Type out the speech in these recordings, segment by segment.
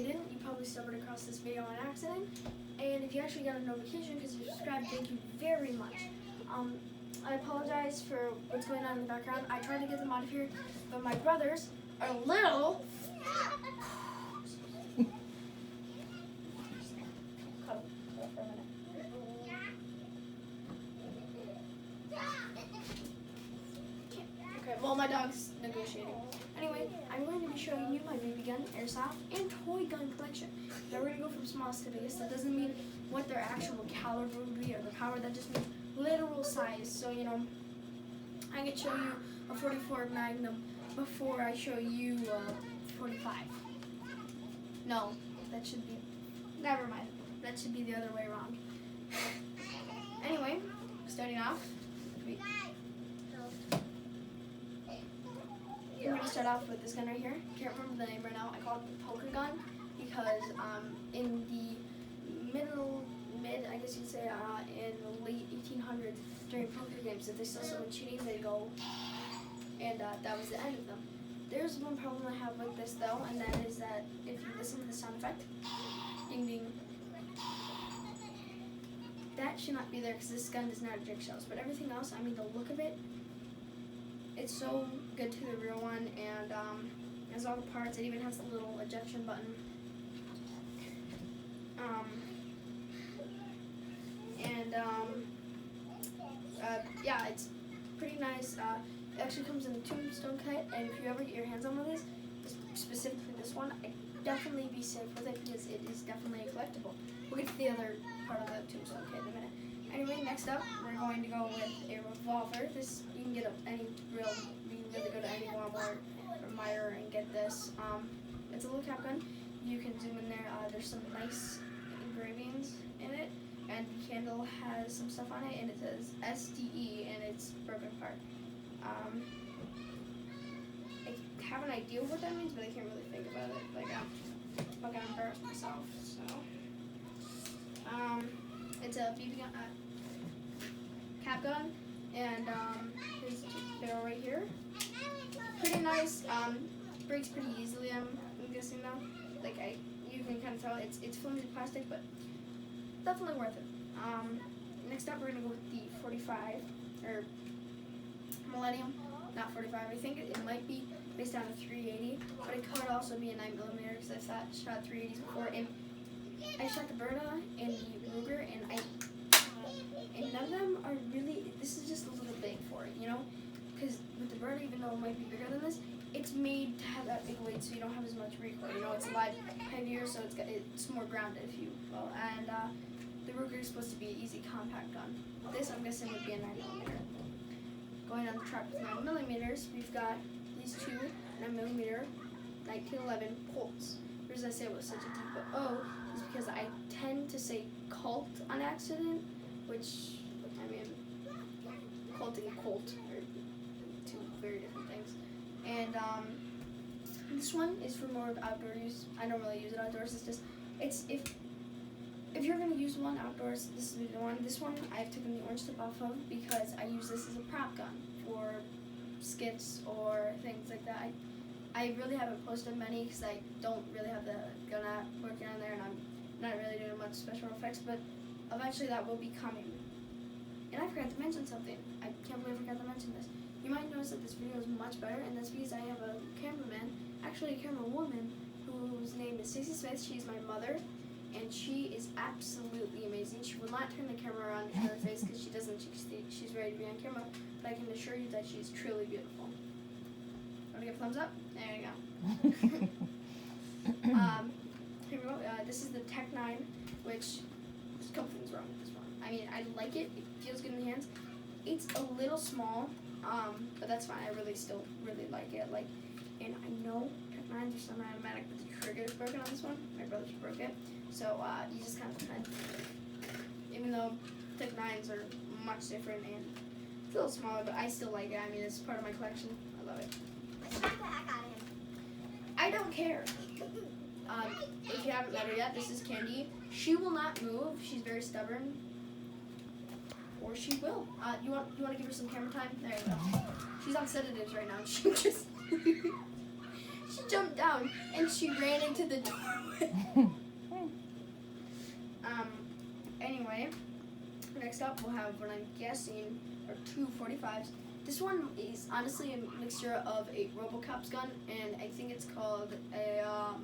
didn't, you probably stumbled across this video on accident. And if you actually got a notification because you subscribed, thank you very much. I apologize for what's going on in the background. I tried to get them out of here, but my brothers are a little. Okay, well, my dog's negotiating. Anyway, I'm going to be showing you my BB gun, airsoft, and toy gun collection. Now we're going to go from smallest to biggest. That doesn't mean what their actual caliber would be or the power. That just means literal size. So, you know, I could show you a 44 Magnum before I show you 45. No, that should be, never mind. That should be the other way around. Anyway, starting off, we're going to start off with this gun right here. Can't remember the name right now. I call it the poker gun because in the I guess you'd say, in the late 1800s during poker games, if they saw someone cheating, they'd go, and that was the end of them. There's one problem I have with this though, and that is that if you listen to the sound effect, ding ding, that should not be there because this gun does not eject shells. But everything else, I mean, the look of it, it's so good to the real one, and it has all the parts. It even has the little ejection button. Yeah, it's pretty nice. It actually comes in a tombstone cut, and if you ever get your hands on one of these, specifically this one, I'd definitely be safe with it because it is definitely a collectible. We'll get to the other part of the tombstone kit in a minute. Anyway, next up, we're going to go with a revolver. This, you can get you can really go to any Walmart or Meijer and get this. It's a little cap gun. You can zoom in there. There's some nice engravings in it, and the handle has some stuff on it, and it says SDE, and it's broken apart. I have an idea what that means, but I can't really think about it. Like, I'm gonna embarrass myself. So, it's a BB gun, cap gun, and here's the barrel right here. Pretty nice. Breaks pretty easily. I'm guessing though. Like you can kind of tell it's flimsy plastic, but definitely worth it. Next up, we're gonna go with the 45 or Millennium, not 45. I think it might be based on a 380, but it could also be a 9mm because I've shot 380s before. And I shot the Berta and the Ruger, and none of them are really. This is just a little big for it, you know, because with the Berta, even though it might be bigger than this, it's made to have that big weight, so you don't have as much recoil. You know, it's a lot heavier, so it's more grounded, if you will. And the Ruger is supposed to be an easy compact gun. This, I'm guessing, would be a 9mm. Going on the track with 9mm, we've got these two 9mm 1911 Colts. The reason I say it was such a deep O is because I tend to say Colt on accident, which, I mean, Colt and Colt are two very different things. And this one is for more of outdoor use. I don't really use it outdoors. It's if you're gonna use one outdoors, this is the one. This one I've taken the orange tip off of because I use this as a prop gun for skits or things like that. I really haven't posted many because I don't really have the gun app working on there, and I'm not really doing much special effects. But eventually that will be coming. And I forgot to mention something. I can't believe I forgot to mention this. You might notice that this video is much better, and that's because I have a cameraman, actually a camerawoman, whose name is Stacey Smith. She's my mother, and she is absolutely amazing. She will not turn the camera around in her face because she doesn't. She's ready to be on camera, but I can assure you that she's truly beautiful. Want to give a thumbs up? There you go. Here we go. This is the Tech 9, which there's a couple things wrong with this one. I mean, I like it. It feels good in the hands. It's a little small, but that's fine. I still really like it. And I know Tech 9s are semi-automatic, but the trigger is broken on this one. My brother just broke it. So you just kind of, even though Tech 9s are much different and it's a little smaller, but I still like it. I mean, it's part of my collection. I love it. Smack the heck out of him. I don't care. If you haven't met her yet, this is Candy. She will not move. She's very stubborn. Or she will. You want to give her some camera time? There you go. She's on sedatives right now. She jumped down and she ran into the doorway. Anyway, next up we'll have what I'm guessing are two 45s. This one is honestly a mixture of a RoboCop's gun and I think it's called a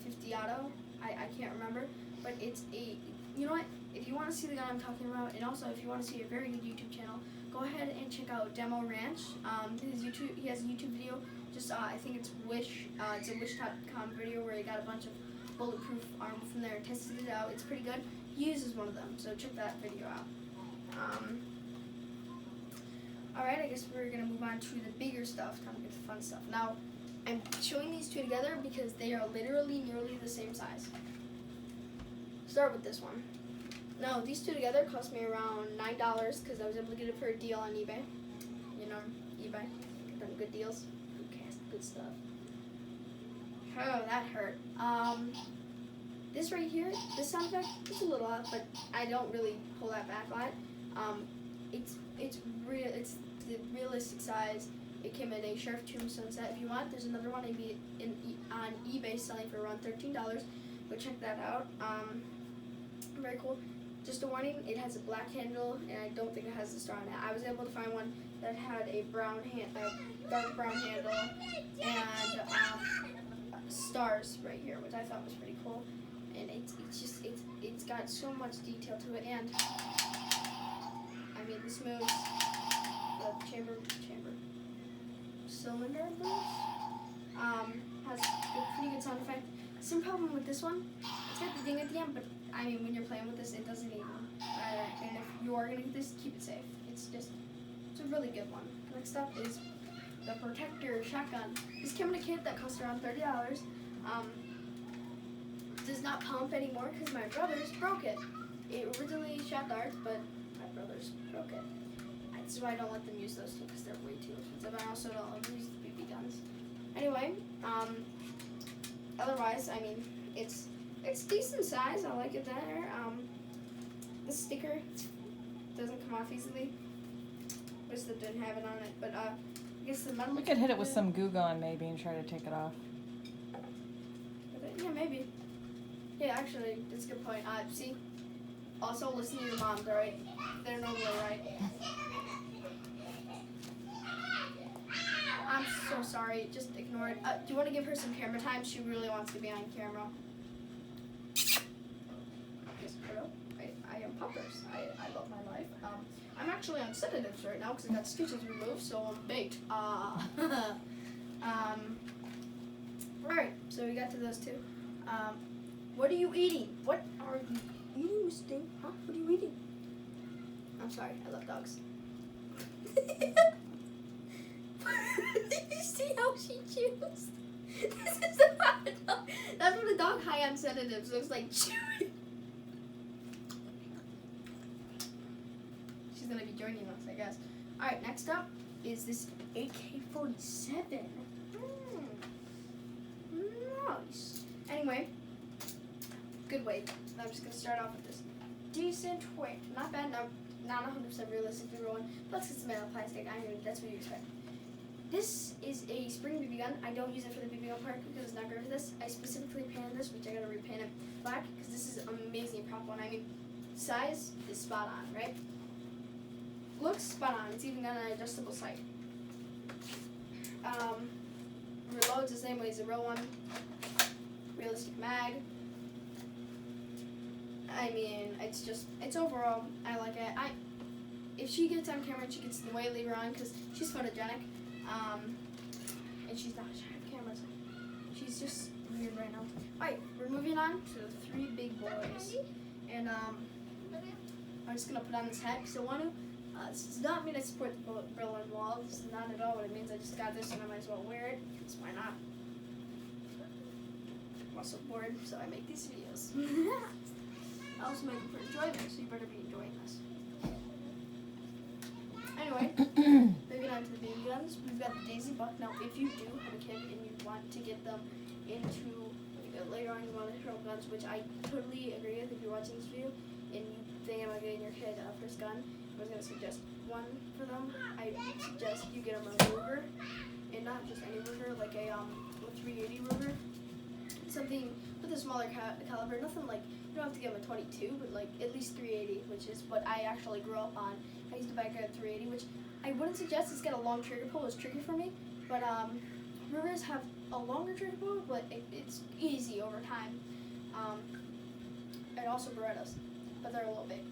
50 Auto. I can't remember, but it's a, you know what, if you want to see the gun I'm talking about, and also if you want to see a very good YouTube channel, go ahead and check out Demo Ranch. He has a YouTube video, just I think it's Wish, it's a Wish.com video where he got a bunch of bulletproof armor from there and tested it out. It's pretty good. He uses one of them, so check that video out. Alright, I guess we're going to move on to the bigger stuff, time to get the fun stuff. Now, I'm showing these two together because they are literally nearly the same size. Start with this one. Now, these two together cost me around $9 because I was able to get it for a deal on eBay. You know, eBay, get them good deals, good stuff. Oh, that hurt. This right here, this sound effect, it's a little off, but I don't really pull that back a lot. It's the realistic size. It came in a Sheriff Tombstone set. If you want, there's another one on eBay selling for around $13. Go check that out. Very cool. Just a warning, it has a black handle, and I don't think it has a star on it. I was able to find one that had a dark brown handle, and stars right here, which I thought was pretty cool. And it's got so much detail to it, and I mean this moves, the chamber cylinder moves, has a pretty good sound effect. Same problem with this one, it's got the ding at the end, but I mean when you're playing with this it doesn't even, and if you are going to get this, keep it safe. It's a really good one. Next up is the Protector shotgun. This came in a kit that cost around $30. Does not pump anymore because my brothers broke it. It originally shot darts, but my brothers broke it. This is why I don't let them use those two because they're way too expensive. I also don't let them use the BB guns. Anyway, otherwise, I mean, it's decent size. I like it there. The sticker doesn't come off easily. Wish that didn't have it on it, but I guess the metal. We could hit it with some Goo Gone maybe and try to take it off. Yeah, maybe. Yeah, actually, that's a good point. See, also listen to your moms, alright? They're normally right. I'm so sorry. Just ignore it. Do you want to give her some camera time? She really wants to be on camera. Yes, hello. I am Poppers. I love my life. I'm actually on sedatives right now because I got stitches removed, so I'm baked. Alright, so we got to those two. What are you eating? What are you eating, Miss Ding? Huh? What are you eating? I'm sorry, I love dogs. You see how she chews? This is the dog. That's what a dog high on sedatives looks like, chewing. She's gonna be joining us, I guess. Alright, next up is this AK-47. Nice. Anyway, good weight. I'm just gonna start off with this. Decent weight. Not bad, not 100% realistic everyone. Plus it's metal plastic. I mean, that's what you expect. This is a spring BB gun. I don't use it for the BB gun part because it's not great for this. I specifically painted this, which I gotta repaint it black because this is amazing prop one. I mean, size is spot on, right? Looks spot on. It's even got an adjustable sight. Reloads the same way as the real one. Realistic mag. I mean, it's overall, I like it. If she gets on camera, she gets way later on because she's photogenic. And she's not shy of cameras. She's just weird right now. Alright, we're moving on to the three big boys. And I'm just gonna put on this hat because I want to. This does not mean I support the Berlin Wall. This is not at all what it means. I just got this and I might as well wear it. Because why not? I'm also bored, so I make these videos. I also make them for enjoyment, so you better be enjoying this. Anyway, moving on to the baby guns. We've got the Daisy Buck. Now, if you do have a kid and you want to get them into, later on you want to hit guns, which I totally agree with if you're watching this video, and you think about getting your kid a first gun, I was going to suggest one for them. I suggest you get them a Ruger, and not just any Ruger, like a 380 Ruger. Something with a smaller caliber, nothing like, you don't have to get a 22, but like at least 380, which is what I actually grew up on. I used to buy a 380, which I wouldn't suggest. It's got a long trigger pull. It's tricky for me, but Rugers have a longer trigger pull, but it's easy over time. And also Berettas, but they're a little big.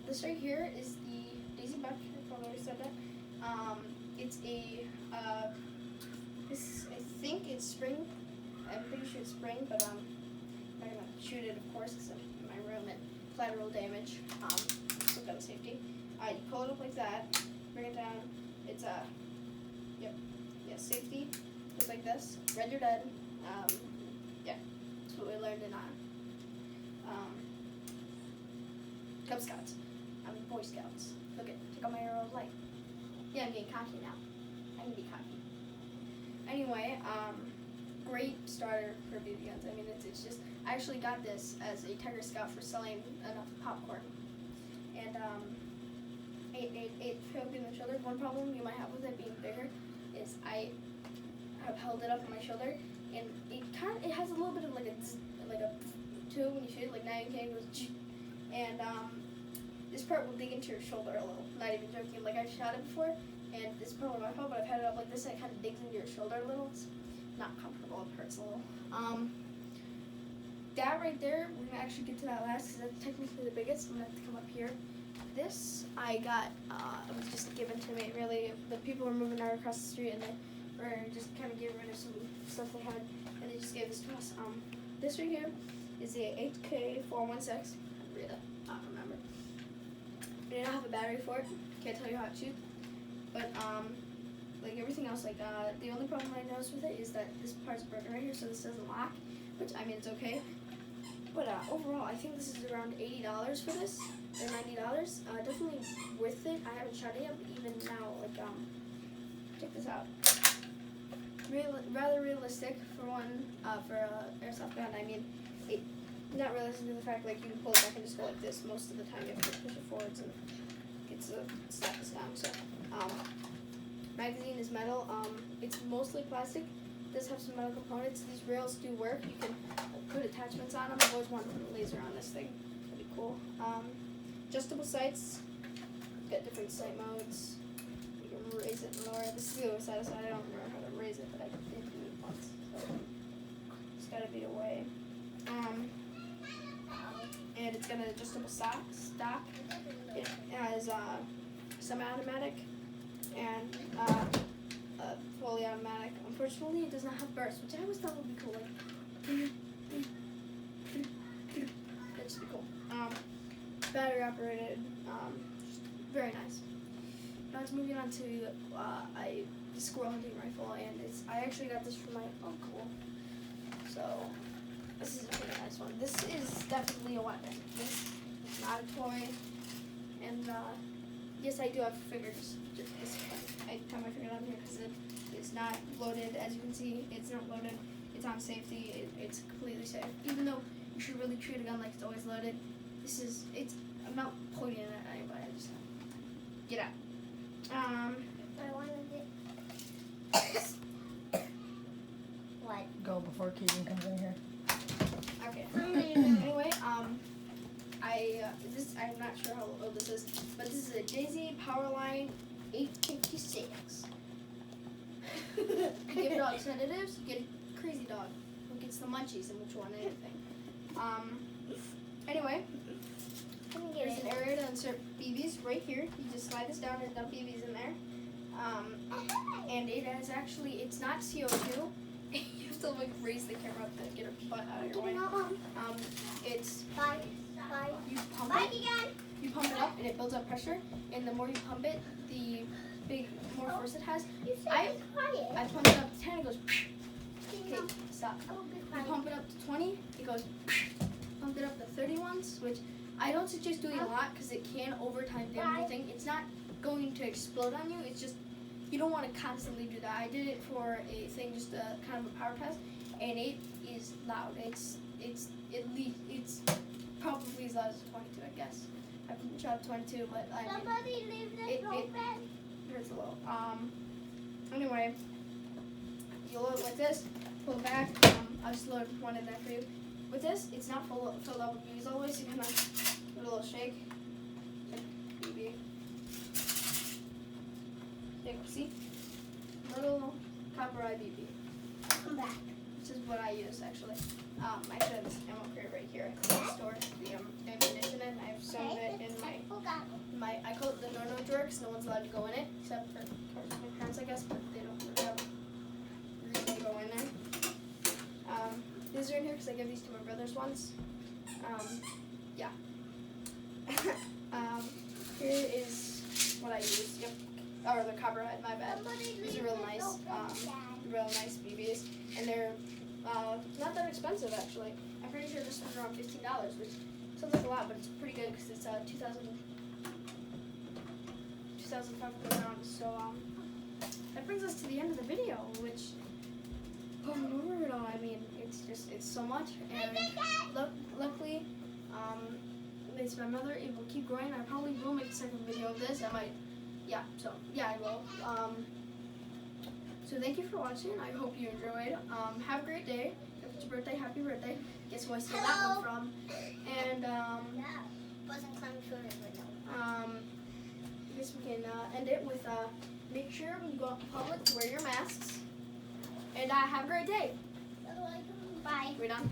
This right here is the Daisy Buck. I already said that. It's a this, I think it's spring. I'm pretty sure it's spring, but I'm not gonna shoot it, of course, because I'm in my room and collateral damage. Still got a safety. You pull it up like that, bring it down. It's safety. Just like this. Red, you're dead. Yeah, that's what we learned in Cub Scouts. I'm Boy Scouts. Look at, check out my arrow of light. Yeah, I'm getting cocky now. I can be cocky. Anyway, great starter for BB guns. I mean, it's just, I actually got this as a Tiger Scout for selling enough popcorn. And it felt good in the shoulder. One problem you might have with it being bigger is I have held it up on my shoulder, and it has a little bit of like a tube when you shoot it, like now you can goes, and this part will dig into your shoulder a little. Not even joking. Like I've shot it before, and this is probably my fault, but I've had it up like this, and it kind of digs into your shoulder a little. It's not comfortable. It hurts a little. That right there, we're gonna actually get to that last because that's technically the biggest. I'm gonna have to come up here. This I got. It was just given to me. Really, the people were moving out across the street, and they were just kind of getting rid of some stuff they had, and they just gave this to us. This right here is the 8K416. I don't remember. I did not have a battery for it. Can't tell you how it shoots. But like everything else, like the only problem I noticed with it is that this part's broken right here, so this doesn't lock. Which I mean, it's okay. But overall, I think this is around $80 for this, or $90. Definitely worth it. I haven't shot it yet, but even now, like check this out. Rather realistic for one, for a airsoft gun. I mean, not realistic to the fact like you can pull it back and just go like this. Most of the time, you have to push it forwards and get to slap this down. So, magazine is metal. It's mostly plastic. It does have some metal components. These rails do work. You can put attachments on them. I've always wanted to put a laser on this thing. That'd be cool. Adjustable sights. Got different sight modes. You can raise it and lower it. This is the other side, so I don't remember how to raise it, but I did do it once. So it's gotta be a way. And it's got an adjustable stock. It has semi-automatic and fully automatic. Unfortunately, it does not have burst, which I always thought would be cool. Like, that'd just be cool. Battery operated, just very nice. Now it's moving on to a squirrel hunting rifle, and I actually got this from my uncle. So this is a pretty nice one. This is definitely a weapon. This is not a toy, and yes, I do have fingers. Just this one. I tie my finger on here because it's not loaded. As you can see, it's not loaded. It's on safety. It's completely safe. Even though you should really treat a gun like it's always loaded. I'm not pointing it at anybody. I just get out. I wanted it. What? Go before Keegan comes in here. Okay. Anyway, I'm not sure how old this is, but this is a Daisy Powerline 856. You give dogs sedatives, you get a crazy dog who gets the munchies, and which one, anything. Anyway, there's an area to insert BBs right here. You just slide this down and dump BBs in there. And it is actually, it's not CO2. You have to like raise the camera up to get her butt out of your way. It's you pump it up and it builds up pressure, and the more you pump it, the more force it has. I pump it up to 10, it goes. Okay, stop. You pump it up to 20, it goes. Pump it up to 30 once, which I don't suggest doing a lot because it can over time damage your thing. It's not going to explode on you. It's just you don't want to constantly do that. I did it for a thing, just a kind of a power test, and it is loud. It's at least it's probably as loud as 22, I guess. I haven't shot 22, but I mean, Somebody leave this it open. hurts a little. Anyway, you load it like this, pull it back. I'll just load one in there for you. With this, it's not filled up with BBs all the way, so you kind of give it a little shake. BB. There you go, see? Little copper eye BB. Come back. This is what I use actually. I actually have this ammo crate right here. I store the ammunition in. I've sewn it in my I call it the no drawer because no one's allowed to go in it except for my parents, I guess, but they don't really have a reason to go in there. These are in here because I gave these to my brothers once. Yeah. Here is what I use. Yep. Or the copperhead, my bad. These are real nice BBs, and they're not that expensive actually. I'm pretty sure this one's around $15, which sounds like a lot, but it's pretty good because it's 2,500 rounds. So that brings us to the end of the video, which over it all, I mean, it's so much, and luckily, it's my mother. It will keep growing. I probably will make a second video of this. I might. Yeah, I will. So thank you for watching. I hope you enjoyed. Have a great day. If it's your birthday, happy birthday. Guess who I stole that one from? And Wasn't Clem Shorter, but no. I guess we can end it with make sure when you go out in public to wear your masks. And have a great day. Bye. We're done.